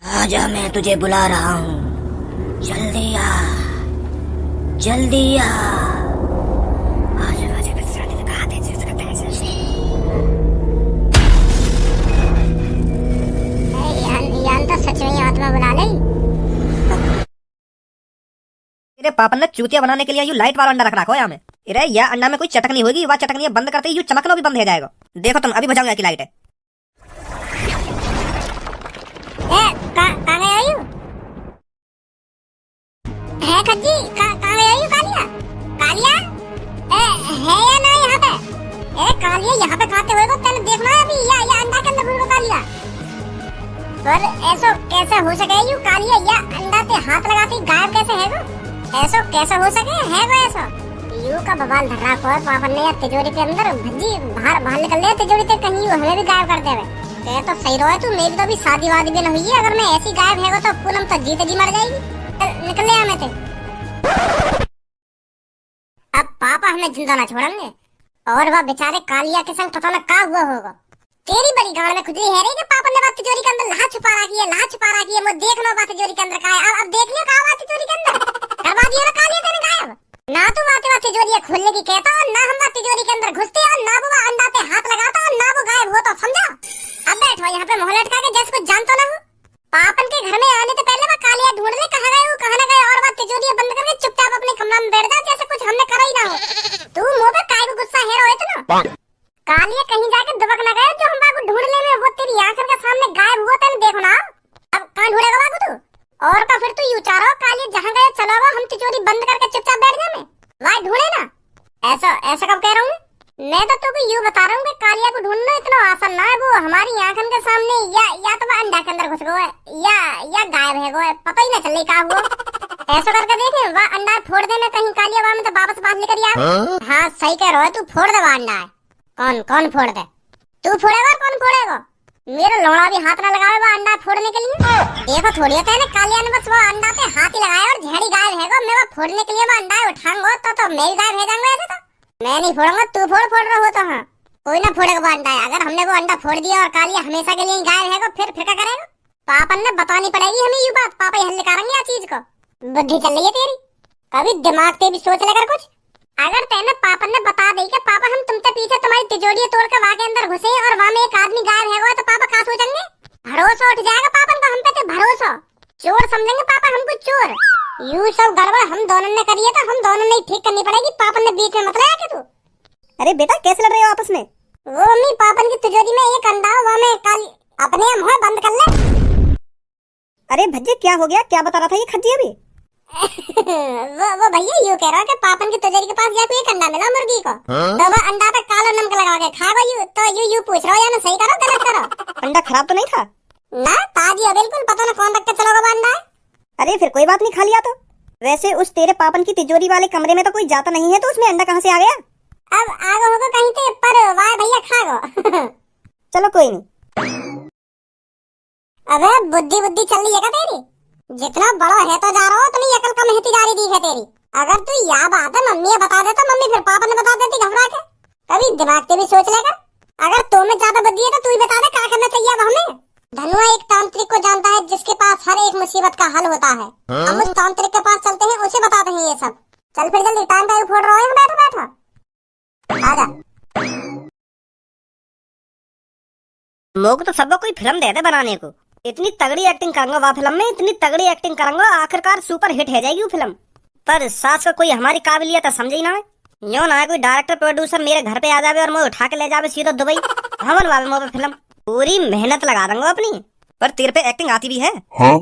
आजा, मैं तुझे बुला रहा हूँ। जल्दी आ, जल्दी आ। सच में आत्मा बुला ले। तेरे पापन ने चूतिया बनाने के लिए यू लाइट वाला अंडा रख रखा है यहाँ में। अरे यह अंडा में कोई चटकनी होगी, वह चटकनी बंद करते ही यू चमकना भी बंद हो जाएगा। देखो तुम, अभी बुझाऊंगा की लाइट है। कहाँ गया यू? है खज्जी, कहाँ गया यू? कालिया, कालिया है या ना यहाँ पे? कालिया यहाँ पे खाते हुए तो तेने देखना है अभी। या अंडा के अंदर घुस कालिया। पर ऐसा कैसे हो सके यू कालिया? या अंडा पे हाथ लगाते ही गायब कैसे है वो? ऐसा कैसे हो सके है वो? ऐसा यू का बवाल धर रहा है पापन ने या तिजोरी के अंदर। भज्जी बाहर निकल ले तिजोरी से, कहीं हमें भी गायब कर देवे। ते तो सही रहो तू, मेरी तो अभी शादी वादी भी न हुई है। अगर मैं ऐसी गायब है तो पूनम तो जीते जी मर जाएगी। निकल ले हमें थे। अब पापा हमें जिंदा ना छोड़ेंगे। और वह बेचारे कालिया के संग पता न क्या हुआ होगा। तेरी बड़ी गाड़ में खुजली है रे कि पापा ने बात तिजोरी के अंदर लाह छुपा रखी है, लाह छुपा रखी है। वो देख लो बात तिजोरी के अंदर का है। अब देख लियो कहाँ बात तिजोरी के अंदर करवा दिया ना कालिया तेने गायब। ना तू बात तिजोरी खोलने की कहता और ना हम बात तिजोरी के अंदर घुसते और ना वो अंडा पे हाथ लगाता और ना वो गायब होता, समझा? अब बैठो यहाँ पे मोहल्ला लटका के जैसे कुछ जानता ना हो। पापन के घर में आने से पहले वो कालिया ढूंढ ले कहाँ गए वो, कहाँ न गए। और बात तिजोरी बंद करके चुपचाप अपने कमरा में बैठ जा जैसे कुछ हमने करा ही ना हो। तू मुंह पे काय को गुस्सा है रोए तो ना कालिया कहीं जाके दुबक न गए जो हम बाबू ढूंढने में वो तेरी आंखों के सामने गायब हुआ तेने देखो ना। अब कहाँ ढूंढेगा बाबू तू? और का फिर तू यूं चाह रहा हो कालिया जहाँ गए चलो हम तिजोरी बंद करके चुपचाप बैठ जाए वहाँ ढूंढे ना। ऐसा कब कह रहा हूँ मैं तो तुमको यूं बता रहा हूँ कि कालिया को ढूंढना इतना आसान ना है। वो हमारी आंखों के सामने या तो वो अंडा के अंदर घुस गया है या गायब है वो, पता ही ना चले कहाँ हुआ। ऐसा करके देखे वह अंडा फोड़ देना कहीं कालिया वहाँ में तो वापस बाहर लेकर आ। हाँ सही कह रहा है तू, फोड़ दे वहाँ अंडा है। कौन फोड़ दे? तू फोड़ेगा? कौन फोड़ेगा? मेरा लोड़ा भी हाथ ना लगावे वो अंडा फोड़ने के लिए। देखो थोड़ी होता है ना कालिया ने बस वो अंडा पे हाथ ही लगाया और झड़ी गायब है मैं वो फोड़ने के लिए वो अंडा उठाऊंगा तो मैं ही गायब हो जाऊंगा। ऐसे तो मैं नहीं फोड़ूंगा, तू फोड़ रहा हो तो। हाँ कोई ना फोड़ेगा वो अंडा। अगर हमने वो अंडा फोड़ दिया और कालिया हमेशा के लिए गायब है फिर क्या करेगा? पापन ने बतानी पड़ेगी हमें ये बात। पापा ही हल निकालेंगे इस चीज को। बुद्धि चल रही है तेरी, कभी दिमाग से भी सोच लेकर कुछ। अगर तेने पापा ने बता दी कि पापा हम तुमसे पीछे तुम्हारी तिजोरी तोड़ कर वहाँ के अंदर घुसे और वहाँ में एक आदमी गायब है तो पापा क्या सोचेंगे? भरोसा उठ जाएगा पापन को हम पे। भरोसा चोर समझेंगे पापा हमको चोर। यू सब गड़बड़ हम दोनों ने करी है तो हम दोनों ने ठीक करनी पड़ेगी। पापन ने बीच में मत लाया तू। अरे बेटा कैसे लड़ रहे हो आपस में? वो अम्मी पापन की तिजोरी में एक अंडा वहाँ में काली अपने मुँह बंद कर ले। अरे भज्जे क्या हो गया? क्या बता रहा था ये खज्जी अभी? वो भैया यूँ कह रहा है कि पापन की तिजोरी के पास जाके एक अंडा मिला मुर्गी को। तो वो अंडा पे काला नमक लगा के खा गई। तो यू पूछ रहा हो या मैं सही करो गलत करो? अंडा खराब तो नहीं था ना? ताजी है बिल्कुल, पता ना कौन रख के चलोगा वो अंडा। अरे फिर कोई बात नहीं, खा लिया तो। वैसे उस तेरे पापन की तिजोरी वाले कमरे में तो कोई जाता नहीं है तो उसमें अंडा कहाँ से आ गया? अब आगे होगा कहीं पे पर वाह भैया खा गो। चलो कोई नहीं। अबे बुद्धि चल रही है क्या तेरी? जितना बड़ा है तो जा रहा हो उतनी अकल कम होती जा रही दी है तेरी। अगर तू यह बात है मम्मी बता दे तो मम्मी फिर पापा ने बता देती घबरा के। कभी दिमाग से भी सोच लेगा। अगर तुम्हें ज्यादा बुद्धि है तो तू ही बता दे क्या करना चाहिए अब हमें। धनुआ एक तांत्रिक को जानता है जिसके पास हर एक मुसीबत का हल होता है। हम उस तांत्रिक के पास चलते हैं, उसे बताते हैं ये सब। चल फिर जल्दी, टाइम का फोड़ रहा है। बैठो आजा। मोक तो सबको कोई फिल्म दे दे बनाने को। इतनी तगड़ी एक्टिंग करूंगा वह फिल्म में, इतनी तगड़ी एक्टिंग करूंगा आखिरकार सुपर हिट हो जाएगी वो फिल्म। पर सास का कोई हमारी काबिलियत समझ ही ना है। यूं ना है कोई डायरेक्टर प्रोड्यूसर मेरे घर पे आ जावे और मुझे उठा के ले जावे सीधा दुबई। हमन वावे मुझे फिल्म पूरी मेहनत लगा दूंगा अपनी। पर तेरे पे एक्टिंग आती भी है? हाँ?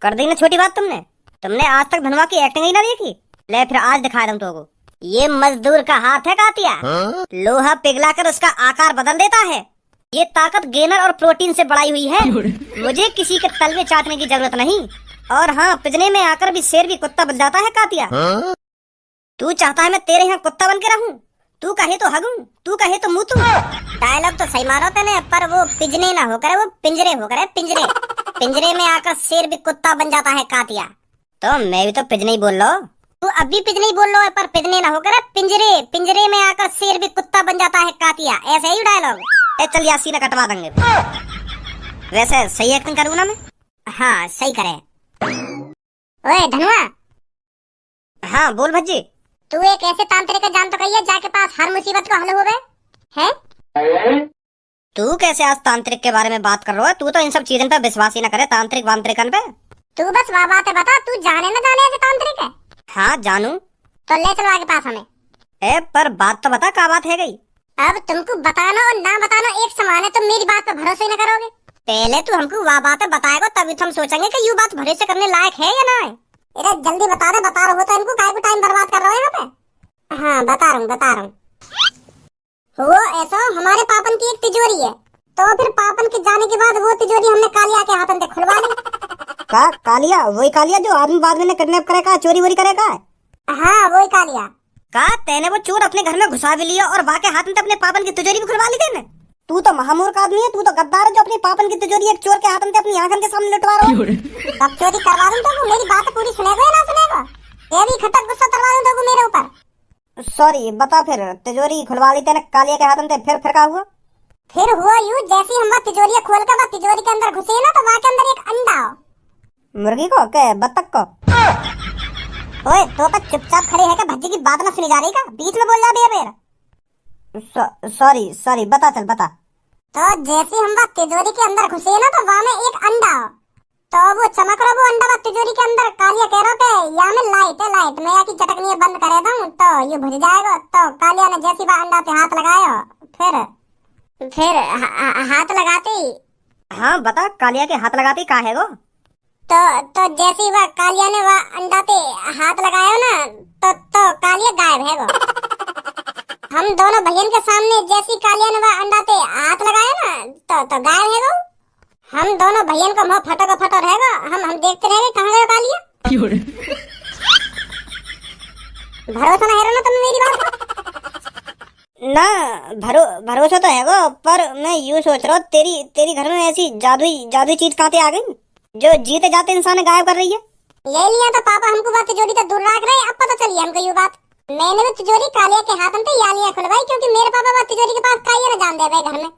कर दी ना छोटी बात तुमने आज तक धनवा की एक्टिंग ही ना देखी। ले फिर आज दिखा दूं तुमको। ये मजदूर का हाथ है कातिया। लोहा पिघलाकर उसका आकार बदल देता है। ये ताकत गेनर और प्रोटीन से बढ़ाई हुई है। मुझे किसी के तलवे चाटने की जरूरत नहीं। और हाँ, पिजने में आकर भी शेर भी कुत्ता बन जाता है कातिया। तू चाहता है मैं तेरे यहाँ कुत्ता बन के रहूं? तू कहे तो हगूं, तू कहे तो मुतूं। डायलॉग तो सही मारो तेने, पर वो पिजने ना होकर वो पिंजरे होकर है। पिंजरे में आकर शेर भी कुत्ता बन जाता है कातिया। तो मैं भी तो पिजने ही बोल लो। तू अभी पिजने ही बोल लो है, पर पिजने ना होकर पिंजरे में आकर शेर भी कुत्ता बन जाता है कातिया। ऐसे ही डायलॉग। चल यासी ना कटवा देंगे। वैसे सही एक्टिंग करूँ ना मैं? हाँ सही करे। ओए धनुआ, हाँ बोल भज्जी। तू एक ऐसे तांत्रिक का जान तो कही है जाके पास हर मुसीबत को हल हो गए है। तू कैसे आज तांत्रिक के बारे में बात कर रहा है? तू तो इन सब चीजों पे विश्वास ही न करे, तांत्रिक वांत्रिकन पे। तू बस वाह बात है बता, तू जाने न जाने ऐसे तांत्रिक है? हाँ जानू। तो ले चलो आगे पास हमें। पर बात तो बता, क्या बात है गई? अब तुमको बताना और ना बताना एक समान है, तुम मेरी बात पर भरोसा ही न करोगे। पहले तू हमको वह बात बताएगा तभी तो हम सोचेंगे कि यू बात भरोसे करने लायक है या ना है। अरे जल्दी बता दे, बता रहा हो तो इनको काहे को टाइम बर्बाद कर रहे हो यहाँ पे। हाँ बता रहा हूँ। वो ऐसा हमारे पापन की एक तिजोरी है, तो फिर पापन के जाने के बाद वो तिजोरी हमने कालिया के हाथों से खुलवा ली। का कालिया? वही कालिया जो आदमी बाद में किडनैप करेगा, चोरी वोरी करेगा? हाँ वही कालिया। का तेने वो चोर अपने घर में घुसा भी लिया और वाके हाथ में अपने पापन की तिजोरी भी खुलवा ली तेने? तू तो महामूर्ख आदमी है, तू तो गद्दार है जो अपनी पापन की तिजोरी एक चोर के हाथ में अपनी आंखों के सामने लुटवा रहा है। अब चोरी करवा दूं तो वो मेरी बात पूरी सुनेगा या ना सुनेगा? ये भी खतक गुस्सा करवा दूं तो वो मेरे ऊपर। सॉरी बता, फिर तिजोरी खुलवा ली तेने कालिया के हाथ में, फिर क्या हुआ? फिर हुआ यूं, जैसे हम वो तिजोरी खोल कर वो तिजोरी के अंदर घुसे ना, तो वहाँ के अंदर एक अंडा। मुर्गी को के बत्तख को? ओए तो तक चुपचाप खड़े है क्या? भज्जी की बात ना सुनी जा रही का? बीच में बोल जा रही है मेरा। सॉरी बता, चल बता। तो जैसे हम वो तिजोरी के अंदर घुसे ना, तो वहाँ में एक अंडा, तो वो चमक रहा वो अंडा वो तिजोरी के अंदर। कालिया कह रहा था यहाँ में लाइट है, लाइट मैं की चटकनी बंद करे दूं तो ये बुझ जाएगा। तो कालिया ने जैसी वह अंडा पे हाथ लगाया, फिर हाथ लगाते। हाँ बता, कालिया के हाथ लगाते कहाँ है वो? तो जैसे ही वह कालिया ने वह अंडा पे हाथ लगाया ना, तो कालिया गायब है वो। हम दोनों भैयन के सामने जैसी कालिया ने वह अंडा पे हाथ लगाया ना, तो गायब है वो। हम दोनों भैयन को मुंह फटो का फटो रहेगा, हम देखते रहेंगे कहाँ गया कालिया। भरोसा ना है ना तुम मेरी बात ना? भरोसा तो है वो, पर मैं यूँ सोच रहा हूँ तेरी घर में ऐसी जादुई चीज कहाँ आ गई जो जीते जाते इंसान गायब कर रही है? ले लिया तो पापा हमको बात तिजोरी तो दूर रख रहे। अब पता चली हमको ये बात। मैंने वो तिजोरी कालिया के हाथों पे या लिया खुलवाई, क्योंकि मेरे पापा बात तिजोरी के पास काई ना जान दे भाई घर में।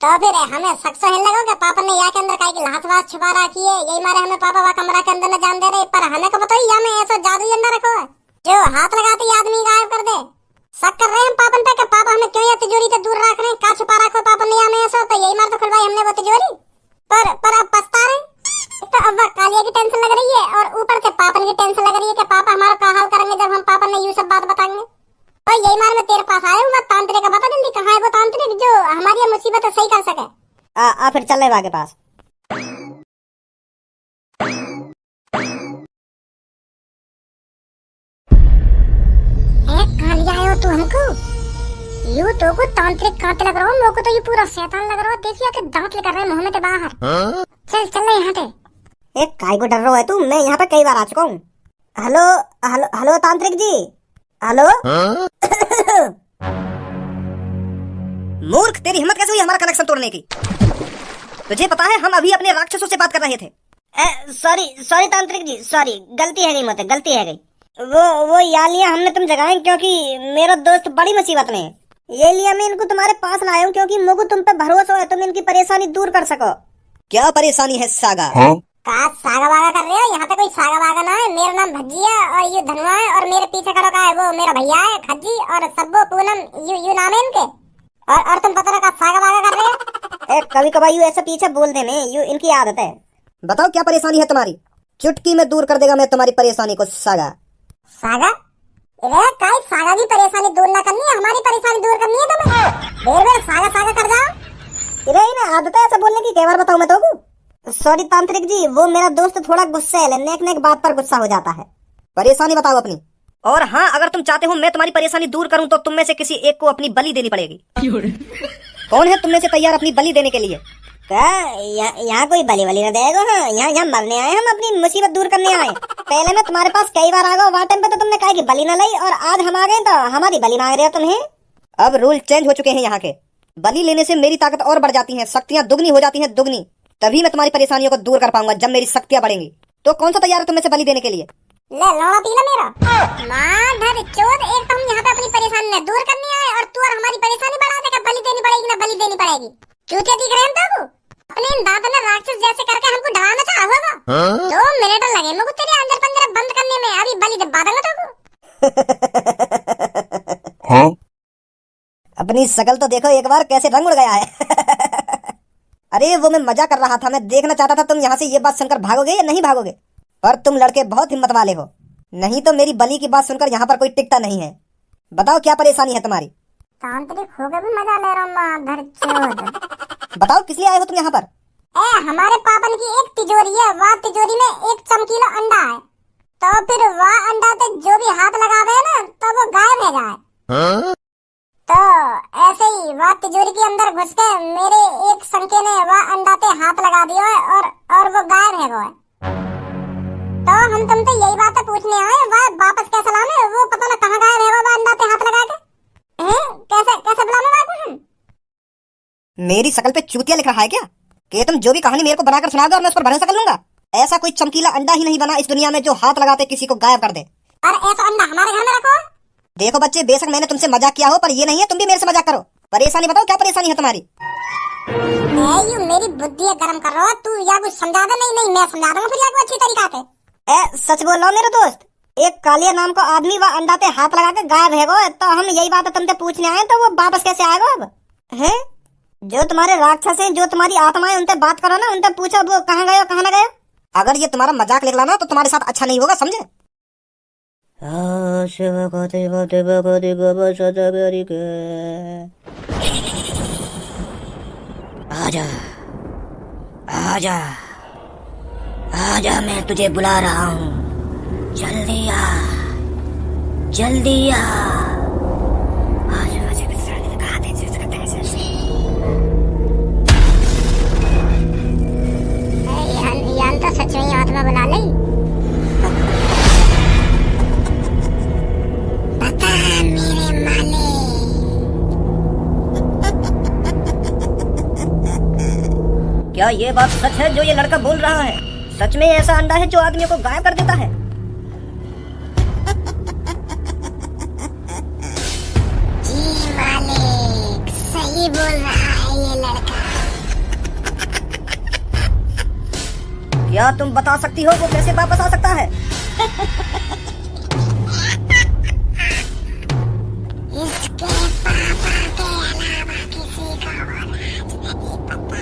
तो फिर हमें शक तो लगा कि पापा ने यहाँ के अंदर काई की लाश वास छुपा रखी है, यही मारे हमें पापा वहाँ कमरा के अंदर न जान दे रहे। पर हमें को बताओ यहाँ में ऐसा जादू अंदर रखो है जो हाथ लगाते ही आदमी गायब कर दे। शक कर रहे हैं हम पापन पे कि पापा हमें क्यों यह तिजोरी से दूर रख रहे हैं, क्या छुपा रखो पापा ने यहाँ में ऐसा। तो यही मार तो खुलवाई हमने वो तिजोरी। पर अब पछता रहे। तो अब कालिया की टेंशन लग रही है और ऊपर से पापन की टेंशन लग रही है कि पापा हमारा क्या हाल करेंगे जब हम पापा ने यूं सब बात बताएंगे। तो यही मार मैं तेरे पास आया हूँ। मैं तांत्रिक का बता जल्दी, कहाँ है वो तांत्रिक जो हमारी मुसीबत सही कर सके। फिर चल रहे के पास। कालिया आयो तू हमको यूं तो को तांत्रिक कांटे लग रहा हो, मेरे को तो ये पूरा शैतान लग रहा है। देखिए कि दांत लेकर रहे मुंह में से बाहर। चल यहाँ पे। एक काय को डर रहा है तू? मैं यहाँ पे कई बार आ चुका हूँ। हेलो तांत्रिक जी, हेलो। मूर्ख, तेरी हिम्मत कैसे हुई हमारा कनेक्शन तोड़ने की? तुझे पता है हम अभी अपने राक्षसों से बात कर रहे थे। सॉरी तांत्रिक जी, सॉरी, गलती है गई, मतलब गलती है गई। वो या लिया हमने तुम जगाए क्योंकि मेरा दोस्त बड़ी मुसीबत में है। ये लिया मैं इनको तुम्हारे पास लाया हूँ क्योंकि मुझे तुम पे भरोसा है, तुम इनकी परेशानी दूर कर सको। क्या परेशानी है सागा? का सागा बागा कर रहे हो? यहाँ पे कोई सागा बागा ना है। मेरा नाम भज्जी है और ये धनुआ है और मेरे पीछे खड़ा का है वो मेरा भैया है खज्जी और सब्बो पूनम, यू नाम है इनके। और तुम पता लगा सागा बागा कर रहे हो? कभी कभार यू ऐसे पीछे बोल देने, यू इनकी आदत है। बताओ क्या परेशानी है तुम्हारी? चुटकी में दूर कर देगा मैं तुम्हारी परेशानी को सागा। सागा? काई सागा की परेशानी दूर ना करनी है, हमारी परेशानी दूर करनी है तुम्हें। देर सागा कर जाओ। इन्हें आदत है ऐसा बोलने की, कई बार बताऊं मैं तो। सॉरी तांत्रिक जी, वो मेरा दोस्त थोड़ा गुस्सा है, नेक बात पर गुस्सा हो जाता है। परेशानी बताओ अपनी। और हाँ, अगर तुम चाहते हो मैं तुम्हारी परेशानी दूर करूं तो तुम में से किसी एक को अपनी बलि देनी पड़ेगी। कौन है तुम में से तैयार अपनी बलि देने के लिए? यहाँ कोई बलि न देगा। हाँ, यहाँ मरने आए, हम अपनी मुसीबत दूर करने आए। पहले मैं तुम्हारे पास कई बार आ गया, वहाँ टाइम पे तो तुमने कहा कि बलि न लाई, और आज हम आ गए तो हमारी बलि मांग रहे हो तुम्हें। अब रूल चेंज हो चुके हैं यहाँ के। बलि लेने से मेरी ताकत और बढ़ जाती है, शक्तियाँ दुगनी हो जाती है, दुगनी। तभी मैं तुम्हारी परेशानियों को दूर कर पाऊंगा जब मेरी शक्तियाँ बढ़ेंगी। तो कौन सा तैयार है तुम में से बलि देने के लिए? ले लौड़ा पीला मेरा माधर चोद, एक तो हम यहाँ पे अपनी परेशानी दूर करने आए और तू और हमारी परेशानी बढ़ा देगा। बलि देनी पड़ेगी ना बलि देनी पड़ेगी? चूतिया दिख रहे हैं अपने इन दांतों ने राक्षस जैसे करके हमको डराना चाहा होगा। 2 मिनट लगे मुझे तेरे अंदर पंजरा बंद करने में, अभी बलि दबा दूंगा तेको। हाँ? अपनी शकल तो देखो एक बार, कैसे रंग उड़ गया है। अरे वो मैं मजा कर रहा था, मैं देखना चाहता था तुम यहाँ से ये बात सुनकर भागोगे या नहीं भागोगे। पर तुम लड़के बहुत हिम्मत वाले हो, नहीं तो मेरी बलि की बात सुनकर यहाँ पर कोई टिकता नहीं है। बताओ क्या परेशानी है तुम्हारी। तांत्रिक होकर भी मजा ले रहा हूँ माधर चोद। बताओ किस लिए आए हो तुम यहाँ पर। हमारे पापन की एक तिजोरी है, वह तिजोरी में एक चमकीला अंडा है, तो फिर वह अंडा पे जो भी हाथ लगावे है ना तो वो गायब हो जाए। तो ऐसे ही वह तिजोरी के अंदर घुस के मेरे एक संके ने वह अंडा पे हाथ लगा दिया है और वो गायब है वो है। तो हम तुमसे यही बात पूछने आए, वह वापस कैसे लाने, वो पता ना कहाँ गायब है वो अंडा पे हाथ लगा के। कैसे कैसे बुलाने वापस हम। मेरी शकल पे चूतिया लिख रहा है क्या कि तुम जो भी कहानी मेरे को बनाकर सुनाओगे और मैं उस पर भरोसा कर लूंगा। ऐसा कोई चमकीला अंडा ही नहीं बना इस दुनिया में जो हाथ लगाते किसी को गायब कर दे। और ऐसा अंडा हमारे घर में रखो। देखो बच्चे, बेशक मैंने तुमसे मजाक किया हो, पर ये नहीं है तुम भी मेरे से मजाक करो। परेशानी बताओ, क्या परेशानी है तुम्हारी। यू मेरी बुद्धि गरम कर रहा हो तू, या कुछ समझा दे। नहीं मैं समझा दूंगा फिर या अच्छी तरीका से। सच बोल रहा हूँ मेरे दोस्त, एक कालिया नाम का आदमी वह अंडा पे हाथ लगा के गायब है वो। तो हम यही बात तुमसे पूछने आए, तो वो वापस कैसे आएगा अब है। जो तुम्हारे राक्षस हैं, जो तुम्हारी आत्मा है, उनसे बात करो ना, उनसे पूछो वो कहाँ गया कहाँ ना गया। अगर ये तुम्हारा मजाक निकला ना तो तुम्हारे साथ अच्छा नहीं होगा, समझे। आजा आजा आजा, मैं तुझे बुला रहा हूँ, जल्दी आ जल्दी आ। तो सच में आत्मा बुला ली। बता मेरे मालिक। क्या ये बात सच है जो ये लड़का बोल रहा है। सच में ऐसा अंडा है जो आदमियों को गायब कर देता है। जी मालिक, सही बोल रहा है ये लड़का। क्या तुम बता सकती हो वो कैसे वापस आ सकता है। इसके पापा के अलावा किसी को नहीं पता।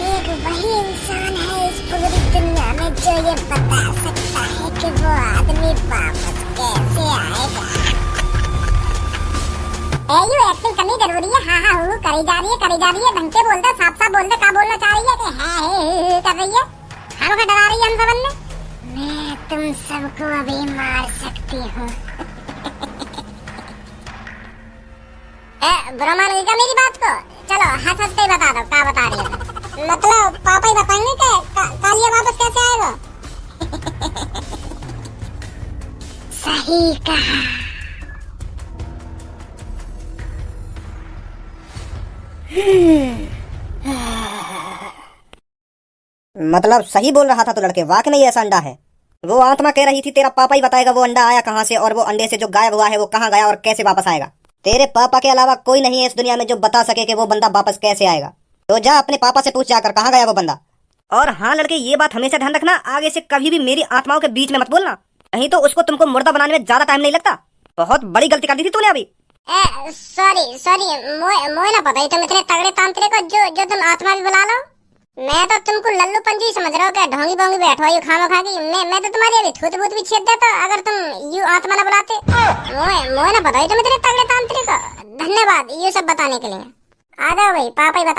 एक वही इंसान है इस पूरी दुनिया में जो ये बता सकता है कि वो आदमी वापस कैसे आएगा। यू एक्टिंग करनी जरूरी है। हाँ हूँ करी जा रही है ढंग से बोल दे, साफ साफ बोल दे क्या बोलना चाह रही है कि है कर रही है। हम को डरा रही है हम सबन ने। मैं तुम सबको अभी मार सकती हूँ। बुरा मान गई क्या मेरी बात को। चलो हंस हंस के बता दो क्या बता रही है। मतलब पापा ही बताएंगे कि कालिया वापस कैसे आएगा। सही कहा। मतलब सही बोल रहा था तो लड़के, वाकई में ऐसा अंडा है। वो आत्मा कह रही थी तेरा पापा ही बताएगा वो अंडा आया कहाँ से, और वो अंडे से जो गायब हुआ है वो कहाँ गया और कैसे वापस आएगा। तेरे पापा के अलावा कोई नहीं है इस दुनिया में जो बता सके कि वो बंदा वापस कैसे आएगा। तो जा अपने पापा से पूछ जाकर कहाँ गया वो बंदा। और हाँ लड़के, ये बात हमेशा ध्यान रखना, आगे से कभी भी मेरी आत्माओं के बीच में मत बोलना, नहीं तो उसको तुमको मुर्दा बनाने में ज्यादा टाइम नहीं लगता। बहुत बड़ी गलती कर दी थी तूने अभी। सॉरी मोए ना पता ही तुम इतने तगड़े तांत्रिक हो जो तुम आत्मा भी बुला लो। मैं तो तुमको लल्लू पंजी समझ रहा हूँ क्या, ढोंगी बोंगी बैठो यू खामो खा की। मैं तो तुम्हारी अभी थूत बूत भी छेद देता अगर तुम यू आत्मा ना बुलाते। मोए ना पता ही तुम इतने तगड़े तांत्रिक हो। धन्यवाद ये सब बताने के लिए। आ जाओ भाई, पापा ही बता